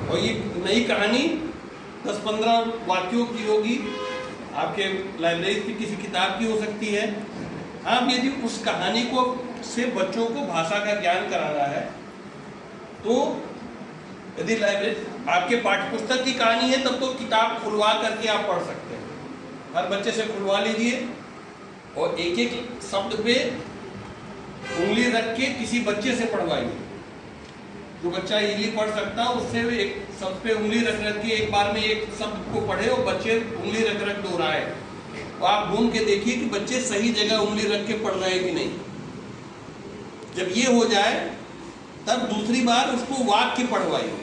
और ये नई कहानी 10-15 वाक्यों की होगी, आपके लाइब्रेरी की किसी किताब की हो सकती है। आप यदि उस कहानी को से बच्चों को भाषा का ज्ञान कराना है तो यदि लाइब्रेरी आपके पाठ्यपुस्तक की कहानी है तब तो किताब खुलवा करके आप पढ़ सकते हैं। हर बच्चे से खुलवा लीजिए और एक एक शब्द पे उंगली रख के किसी बच्चे से पढ़वाइए। जो बच्चा इजीली पढ़ सकता है उससे एक शब्द पे उंगली रख रख के एक बार में एक शब्द को पढ़े और बच्चे उंगली रख रख दोहराए। तो आप ढूंढ के देखिए कि बच्चे सही जगह उंगली रख के पढ़ रहे हैं कि नहीं। जब ये हो जाए तब दूसरी बार उसको वाक्य पढ़वाइए।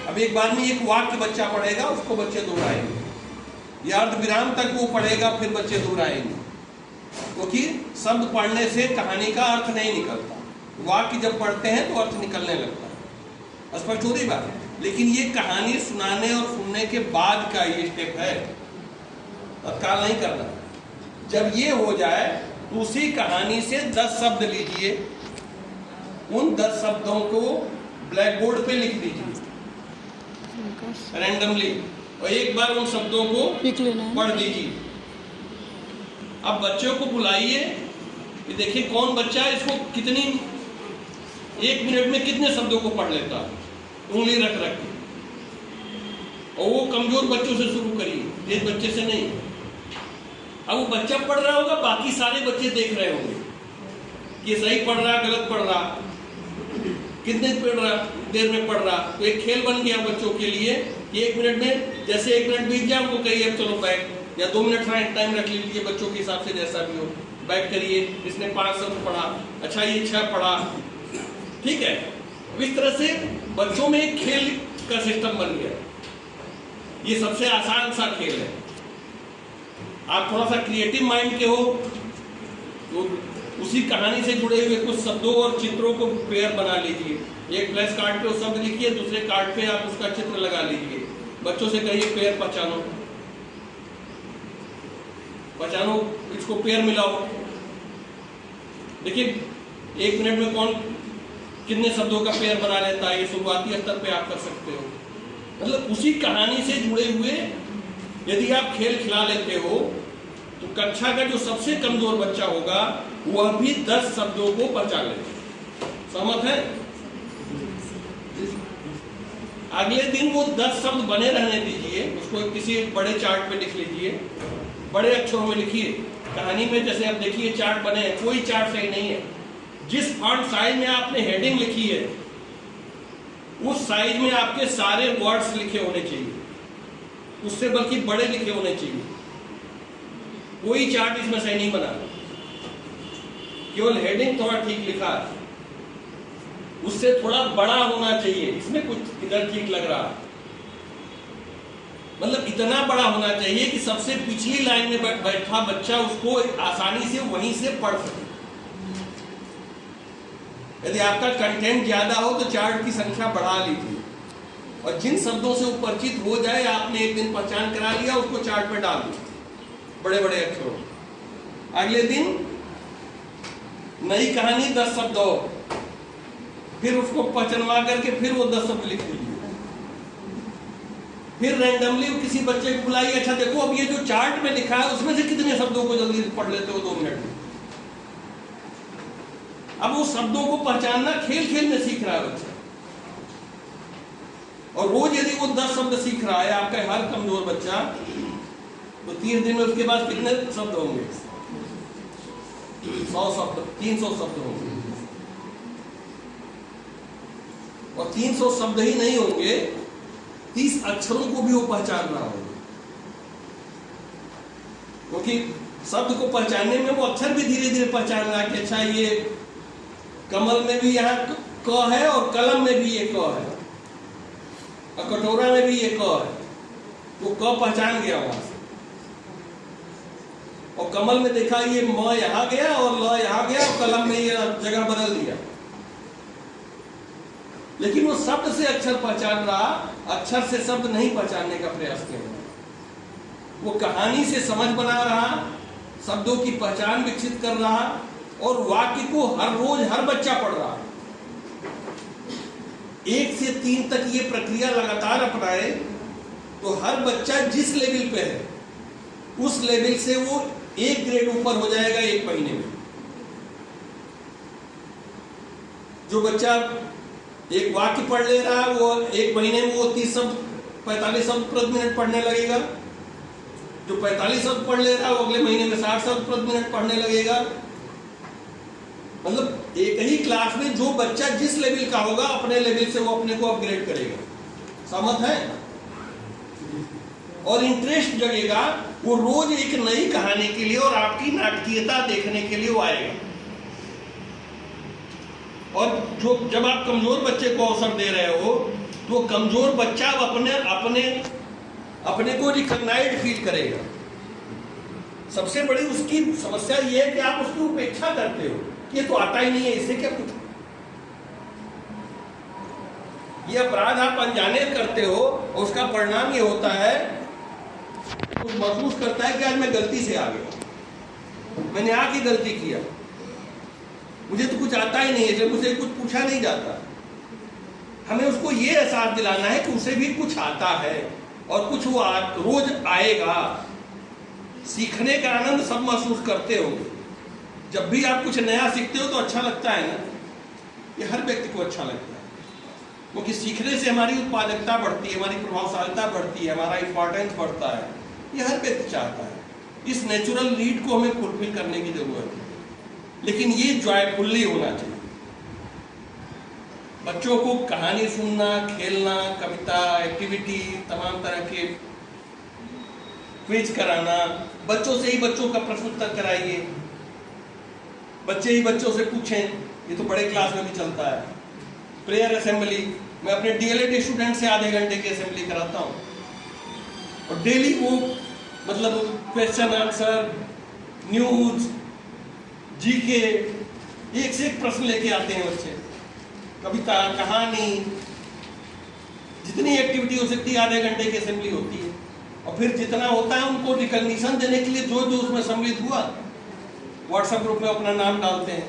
अब एक बार में एक वाक्य बच्चा पढ़ेगा, उसको बच्चे दोहराएंगे या अर्ध विराम तक वो पढ़ेगा, फिर बच्चे दोहराएंगे, क्योंकि शब्द पढ़ने से कहानी का अर्थ नहीं निकलता। वाक्य जब पढ़ते हैं तो अर्थ निकलने लगता है। स्पष्ट हो रही बात है। लेकिन ये कहानी सुनाने और सुनने के बाद का ये स्टेप है, तत्काल नहीं करना। जब ये हो जाए तो उसी कहानी से 10 शब्द लीजिए, उन 10 शब्दों को ब्लैक बोर्ड पे लिख दीजिए रैंडमली और एक बार उन शब्दों को पढ़ दीजिए। अब बच्चों को बुलाइए कि देखिए कौन बच्चा इसको कितनी 1 मिनट में कितने शब्दों को पढ़ लेता है, उंगली रख रख के। और वो कमजोर बच्चों से शुरू करिए, तेज बच्चे से नहीं। अब वो बच्चा पढ़ रहा होगा, बाकी सारे बच्चे देख रहे होंगे कि सही पढ़ रहा, गलत पढ़ रहा, कितने देर में पढ़ रहा। तो एक खेल बन गया बच्चों के लिए कि 1 मिनट में, जैसे 1 मिनट बीत जाए उनको कहिए अब चलो बैठ, या 2 मिनट टाइम रख लीजिए बच्चों के हिसाब से, जैसा भी हो बैठ करिए। इसने 5 शब्द पढ़ा, अच्छा ये 6 पढ़ा, ठीक है। इस तरह से बच्चों में एक खेल का सिस्टम बन गया। ये सबसे आसान सा खेल है। आप थोड़ा सा क्रिएटिव माइंड के हो तो उसी कहानी से जुड़े हुए कुछ शब्दों और चित्रों को पेयर बना लीजिए। एक फ्लैश कार्ड पे वो शब्द लिखिए, दूसरे कार्ड पे आप उसका चित्र लगा लीजिए। बच्चों से कहिए पेयर पहचानो, पहचानो, इसको पेयर मिलाओ। देखिए 1 मिनट में कौन कितने शब्दों का पेयर बना लेता है। ये शुरुआती स्तर पे आप कर सकते हो। मतलब उसी कहानी से जुड़े हुए यदि आप खेल खिला लेते हो तो कक्षा का जो सबसे कमजोर बच्चा होगा वह भी 10 शब्दों को पहचान लेगा। सहमत है? अगले दिन वो 10 शब्द बने रहने दीजिए, उसको किसी बड़े चार्ट पे लिख लीजिए, बड़े अक्षरों में लिखिए। कहानी में जैसे आप देखिए चार्ट बने हैं, कोई चार्ट सही नहीं है। जिस फॉन्ट साइज में आपने हेडिंग लिखी है उस साइज में आपके सारे वर्ड्स लिखे होने चाहिए, उससे बल्कि बड़े लिखे होने चाहिए। कोई चार्ट इसमें सही नहीं बना, केवल हेडिंग थोड़ा ठीक लिखा है, उससे थोड़ा बड़ा होना चाहिए। इसमें कुछ इधर ठीक लग रहा है, मतलब इतना बड़ा होना चाहिए कि सबसे पिछली लाइन में बैठा बच्चा उसको आसानी से वहीं से पढ़ सके। यदि आपका कंटेंट ज्यादा हो तो चार्ट की संख्या बढ़ा लीजिए और जिन शब्दों से वो परिचित हो जाए, आपने एक दिन पहचान करा लिया, उसको चार्ट पे डाल दीजिए बड़े बड़े अक्षरों। अगले दिन नई कहानी 10 शब्द हो, फिर उसको पहचानवा करके फिर वो 10 शब्द लिख दीजिए। फिर रैंडमली किसी बच्चे को बुलाइए, अच्छा देखो अब ये जो चार्ट में लिखा है उसमें से कितने शब्दों को जल्दी पढ़ लेते हो 2 मिनट में। अब वो शब्दों को पहचानना खेल खेल में सीख रहा है बच्चा। और रोज यदि वो 10 शब्द सीख रहा है आपका हर कमजोर बच्चा, तो 30 दिन में उसके पास कितने शब्द होंगे? 100 शब्द, 300 शब्द होंगे। और 300 शब्द ही नहीं होंगे, 30 अक्षरों को भी वो पहचान रहा होगा, क्योंकि शब्द को पहचानने में वो अक्षर भी धीरे धीरे पहचान रहा है कि अच्छा ये कमल में भी यहाँ क है और कलम में भी ये क है और कटोरा में भी ये क है, तो क पहचान गया वहां से। और कमल में देखा ये म यहाँ गया और ल यहाँ गया और कलम में ये जगह बदल दिया। लेकिन वो शब्द से अक्षर पहचान रहा, अक्षर से शब्द नहीं पहचानने का प्रयास किया। वो कहानी से समझ बना रहा, शब्दों की पहचान विकसित कर रहा और वाक्य को हर रोज हर बच्चा पढ़ रहा। 1 से 3 तक ये प्रक्रिया लगातार अपनाए तो हर बच्चा जिस लेवल पे है उस लेवल से वो 1 ग्रेड ऊपर हो जाएगा 1 महीने में। जो बच्चा एक वाक्य पढ़ ले रहा है वो 1 महीने में वो 30 शब्द 45 शब्द प्रति मिनट पढ़ने लगेगा। जो 45 शब्द पढ़ ले रहा है वो अगले महीने में 60 शब्द प्रति मिनट पढ़ने लगेगा। मतलब एक ही क्लास में जो बच्चा जिस लेवल का होगा अपने लेवल से वो अपने को अपग्रेड करेगा। सहमत है? और इंटरेस्ट जगेगा, वो रोज एक नई कहानी के लिए और आपकी नाटकीयता देखने के लिए वो आएगा। और जो जब आप कमजोर बच्चे को अवसर दे रहे हो तो कमजोर बच्चा अपने को रिकॉग्नाइज्ड फील करेगा। सबसे बड़ी उसकी समस्या यह है कि आप उसकी उपेक्षा करते हो, ये तो आता ही नहीं है, इससे क्या कुछ। ये अपराध आप अनजाने करते हो और उसका परिणाम ये होता है कुछ महसूस करता है कि आज मैं गलती से आ गया, मैंने आके गलती किया, मुझे तो कुछ आता ही नहीं है, जब मुझे कुछ पूछा नहीं जाता। हमें उसको ये एहसास दिलाना है कि उसे भी कुछ आता है और कुछ वो रोज आएगा। सीखने का आनंद सब महसूस करते होंगे। जब भी आप कुछ नया सीखते हो तो अच्छा लगता है ना, ये हर व्यक्ति को अच्छा लगता है, क्योंकि सीखने से हमारी उत्पादकता बढ़ती है, हमारी प्रभावशीलता बढ़ती है, हमारा इंपॉर्टेंस बढ़ता है। ये हर व्यक्ति चाहता है। इस नेचुरल नीड को हमें फुलफिल करने की जरूरत है, लेकिन ये जॉयफुल्ली होना चाहिए। बच्चों को कहानी सुनना, खेलना, कविता, एक्टिविटी, तमाम तरह के क्विज कराना, बच्चों से ही बच्चों का प्रश्न उत्तर कराइए, बच्चे ही बच्चों से पूछें। ये तो बड़े क्लास में भी चलता है। प्रेयर असेंबली, मैं अपने डीएलएड स्टूडेंट से आधे घंटे की असेंबली कराता हूँ और डेली वो मतलब क्वेश्चन आंसर, न्यूज, जीके, एक से एक प्रश्न लेके आते हैं बच्चे। कविता, कहानी, जितनी एक्टिविटी हो सकती है आधे घंटे की असेंबली होती है। और फिर जितना होता है उनको रिकॉग्निशन देने के लिए जो जो उसमें सम्मिलित हुआ व्हाट्सएप ग्रुप में अपना नाम डालते हैं।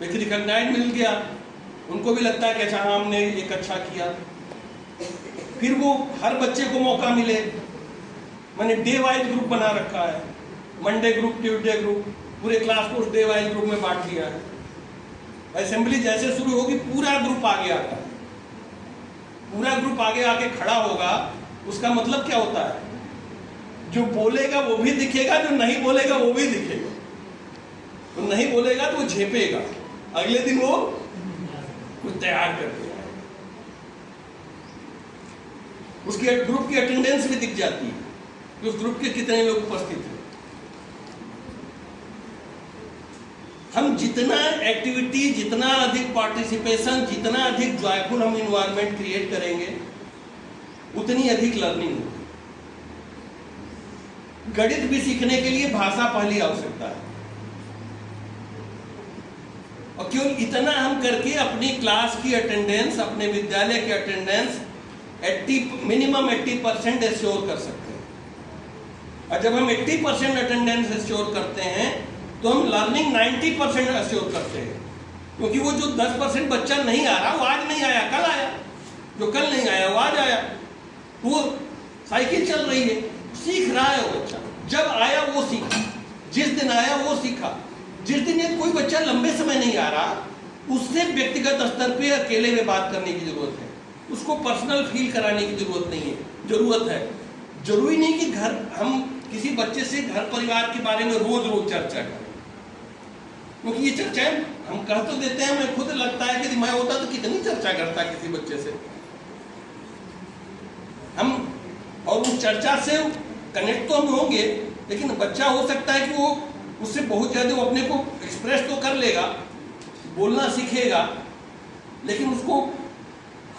एक रिकॉग्नाइज मिल गया, उनको भी लगता है कि अच्छा हाँ हमने एक अच्छा किया। फिर वो हर बच्चे को मौका मिले। मैंने डे वाइज ग्रुप बना रखा है, मंडे ग्रुप, ट्यूसडे ग्रुप, पूरे क्लास को उस डे वाइज ग्रुप में बांट दिया है। असेंबली जैसे शुरू होगी पूरा ग्रुप आगे आता है। पूरा ग्रुप आगे आके खड़ा होगा, उसका मतलब क्या होता है? जो बोलेगा वो भी दिखेगा, जो नहीं बोलेगा वो भी दिखेगा। तो नहीं बोलेगा तो वो झेपेगा, अगले दिन वो कुछ तैयार कर देगा। उसकी ग्रुप की अटेंडेंस भी दिख जाती है कि उस ग्रुप के कितने लोग उपस्थित हैं। हम जितना एक्टिविटी, जितना अधिक पार्टिसिपेशन, जितना अधिक जॉयफुल हम इन्वायरमेंट क्रिएट करेंगे उतनी अधिक लर्निंग होगी। गणित भी सीखने के लिए भाषा पहली आवश्यकता है, और क्यों इतना हम करके अपनी क्लास की अटेंडेंस, अपने विद्यालय की अटेंडेंस मिनिमम 80% एश्योर कर सकते हैं। और जब हम 80% अटेंडेंस एश्योर करते हैं तो हम लर्निंग 90% एश्योर करते हैं। क्योंकि वो जो 10% बच्चा नहीं आ रहा वो आज नहीं आया, कल आया। जो कल नहीं आया वो आज आया। वो साइकिल चल रही है, सीख रहा है वो बच्चा। जब आया वो सीखा, जिस दिन आया वो सीखा। जिस दिन कोई बच्चा लंबे समय नहीं आ रहा उससे व्यक्तिगत स्तर पे अकेले में बात करने की जरूरत है, उसको पर्सनल फील कराने की जरूरत नहीं है। जरूरत है, जरूरी नहीं कि घर हम किसी बच्चे से घर परिवार के बारे में रोज रोज चर्चा करें, क्योंकि ये चर्चाएं हम कह तो देते हैं, मैं खुद लगता है कि मैं होता तो कितनी चर्चा करता किसी बच्चे से हम, और उस चर्चा से कनेक्ट तो हम होंगे, लेकिन बच्चा हो सकता है कि वो उससे बहुत ज्यादा वो अपने को एक्सप्रेस तो कर लेगा, बोलना सीखेगा, लेकिन उसको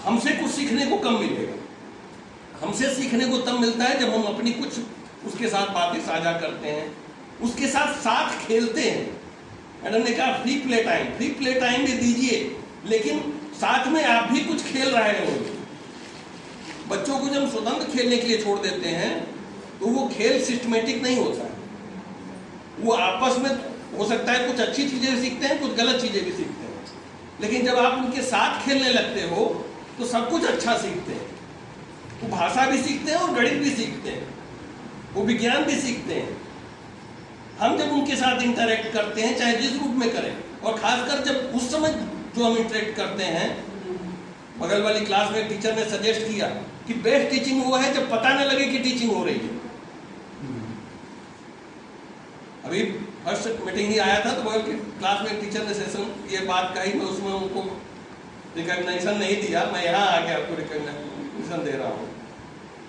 हमसे कुछ सीखने को कम मिलेगा। हमसे सीखने को तब मिलता है जब हम अपनी कुछ उसके साथ बातें साझा करते हैं, उसके साथ साथ खेलते हैं। मैडम ने कहा free play time, free play time भी दीजिए, लेकिन साथ में आप भी कुछ खेल रहे हो। बच्चों को जब स्वतंत्र खेलने के लिए छोड़ देते हैं तो वो खेल सिस्टमेटिक नहीं होता है। वो आपस में हो सकता है कुछ अच्छी चीजें भी सीखते हैं, कुछ गलत चीजें भी सीखते हैं, लेकिन जब आप उनके साथ खेलने लगते हो तो सब कुछ अच्छा सीखते हैं। वो भाषा भी सीखते हैं और गणित भी सीखते हैं, वो विज्ञान भी सीखते हैं। हम जब उनके साथ इंटरेक्ट करते हैं, चाहे जिस रूप में करें, और खासकर जब उस समय जो हम इंटरेक्ट करते हैं, बगल वाली क्लास में टीचर ने सजेस्ट किया कि बेस्ट टीचिंग वो है जब पता न लगे कि टीचिंग हो रही है। अभी फर्स्ट मीटिंग ही आया था तो बगल की क्लास में टीचर ने सेशन ये बात कही, मैं उसमें उनको रिकॉग्निशन नहीं दिया, मैं यहाँ आके आपको रिकॉग्निशन दे रहा हूँ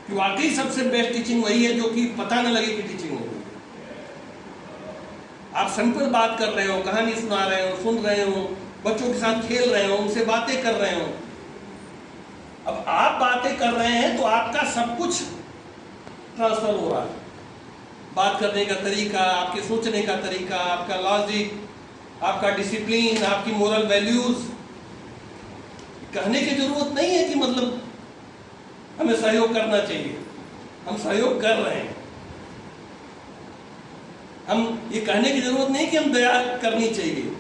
कि वाकई सबसे बेस्ट टीचिंग वही है जो कि पता न लगे कि टीचिंग हो रही है। आप सिंपल बात कर रहे हो, कहानी सुना रहे हो, सुन रहे हो, बच्चों के साथ खेल रहे हो, उनसे बातें कर रहे हो। अब आप बातें कर रहे हैं तो आपका सब कुछ ट्रांसफर हो रहा है, बात करने का तरीका, आपके सोचने का तरीका, आपका लॉजिक, आपका डिसिप्लिन, आपकी मोरल वैल्यूज। कहने की जरूरत नहीं है कि मतलब हमें सहयोग करना चाहिए, हम सहयोग कर रहे हैं। हम ये कहने की जरूरत नहीं कि हम दया करनी चाहिए,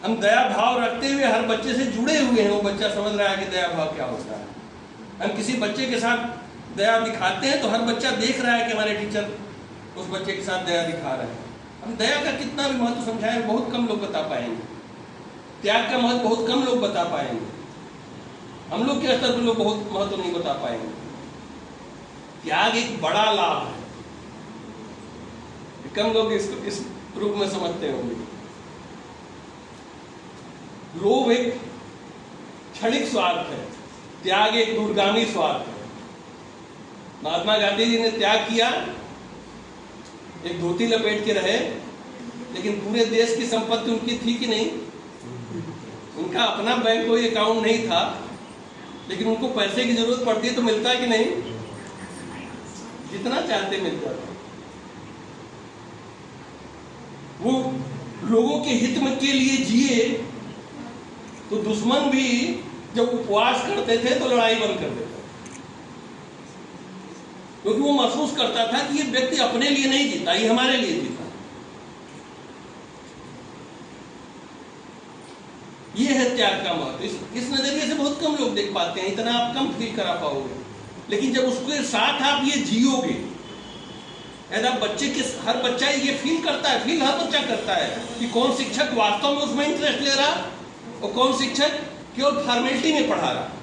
हम दया भाव रखते हुए हर बच्चे से जुड़े हुए हैं। वो बच्चा समझ रहा है कि दया भाव क्या होता है। हम किसी बच्चे के साथ दया दिखाते हैं तो हर बच्चा देख रहा है कि हमारे टीचर उस बच्चे के साथ दया दिखा रहे हैं। हम दया का कितना भी महत्व समझाएं, बहुत कम लोग बता पाएंगे। त्याग का महत्व बहुत कम लोग बता पाएंगे, हम लोग के स्तर पर लोग बहुत महत्व नहीं बता पाएंगे। त्याग एक बड़ा लाभ है, कम लोग इसको इस रूप में समझते होंगे। लोभ एक क्षणिक स्वार्थ है, त्याग एक दूरगामी स्वार्थ है। महात्मा गांधी जी ने त्याग किया, एक धोती लपेट के रहे, लेकिन पूरे देश की संपत्ति उनकी थी कि नहीं? उनका अपना बैंक कोई अकाउंट नहीं था, लेकिन उनको पैसे की जरूरत पड़ती है तो मिलता कि नहीं? जितना चाहते मिल जाता। वो लोगों के हित में के लिए जिए, तो दुश्मन भी जब उपवास करते थे तो लड़ाई बंद कर देता, क्योंकि वो महसूस करता था कि ये व्यक्ति अपने लिए नहीं जीता, ये हमारे लिए जीता। ये है त्याग का महत्व। इस नजरिए से बहुत कम लोग देख पाते हैं, इतना आप कम फील करा पाओगे। लेकिन जब उसके साथ आप ये जियोगे, यदि आप बच्चे के, हर बच्चा ये फील करता है, फील हर बच्चा करता है कि कौन शिक्षक वास्तव में उसमें इंटरेस्ट ले रहा और कौन शिक्षक केवल फॉर्मेलिटी में पढ़ा रहा।